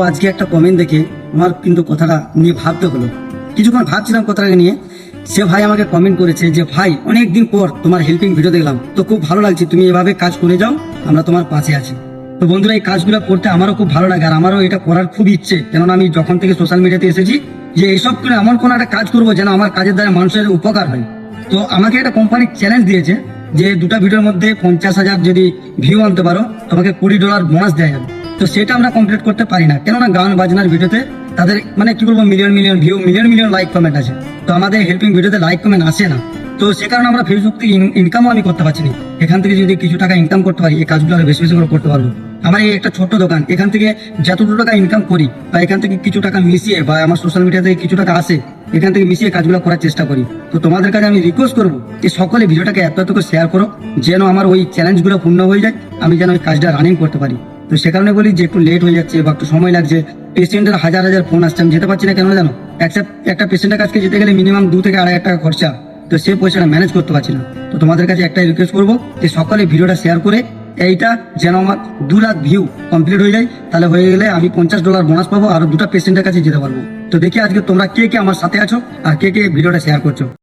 আজকে একটা কমেন্ট দেখে আমার কিন্তু কথাটা নিয়ে ভাবতে হলো। কিছুক্ষণ ভাবছিলাম কথাটাকে নিয়ে। সে ভাই আমাকে কমেন্ট করেছে যে ভাই অনেক দিন পর তোমার হেল্পিং ভিডিও দেখলাম, তো খুব ভালো লাগছে, তুমি এভাবে কাজ করে যাও, আমরা তোমার পাশে আছি। তো বন্ধুরা, এই কাজগুলো করতে আমারও খুব ভালো লাগে আর আমারও এটা করার খুব ইচ্ছে। কেননা আমি যখন থেকে সোশ্যাল মিডিয়াতে এসেছি যে এইসব করে এমন কোনো একটা কাজ করবো যেন আমার কাজের দ্বারা মানুষের উপকার হয়। তো আমাকে একটা কোম্পানি চ্যালেঞ্জ দিয়েছে যে দুটা ভিডিওর মধ্যে 50,000 যদি ভিউ আনতে পারো তোমাকে $20 বোনাস দেওয়া যাবে। তো সেটা আমরা কমপ্লিট করতে পারি না, কেননা গান বাজনার ভিডিওতে তাদের মানে কি বলবো million million view, million million like comment আছে। তো আমাদের হেল্পিং ভিডিওতে লাইক কমেন্ট আসে না। তো সে কারণে আমরা ফেসবুক থেকে ইনকামও আমি করতে পারছি না। এখান থেকে যদি কিছু টাকা ইনকাম করতে পারি, এই কাজগুলো আরো বেশি বেশি করে করতে পারবো। আমার এই একটা ছোট্ট দোকান, এখান থেকে যতটুকু টাকা ইনকাম করি বা এখান থেকে কিছু টাকা মিশিয়ে বা আমার সোশ্যাল মিডিয়া থেকে কিছু টাকা আসে, এখান থেকে মিশিয়ে কাজগুলো করার চেষ্টা করি। তো তোমাদের কাছে আমি রিকোয়েস্ট করবো যে সকলে ভিডিওটাকে এত এত করে শেয়ার করো, যেন আমার ওই চ্যালেঞ্জগুলো পূর্ণ হয়ে যায়, আমি যেন ওই কাজটা রানিং করতে পারি। তো সে কারণে বলি যে একটু লেট হয়ে যাচ্ছে বা একটু সময় লাগছে। পেশেন্টের হাজার হাজার ফোন আসছে, আমি যেতে পারছি না। কেন জানো? একটা পেশেন্টের কাছকে যেতে গেলে মিনিমাম 2 থেকে 2.5 টাকা খরচা। তো সে পয়সাটা ম্যানেজ করতে পারছি না। তো তোমাদের কাছে একটাই রিকোয়েস্ট করবো যে সকলে ভিডিওটা শেয়ার করে এইটা যেন আমার 2 লাখ ভিউ কমপ্লিট হয়ে যায়। তাহলে হয়ে গেলে আমি $50 বোনাস পাবো আর দুটা পেশেন্টের কাছে যেতে পারবো। তো দেখি আজকে তোমরা কে কে আমার সাথে আছো আর কে কে ভিডিওটা শেয়ার করছো।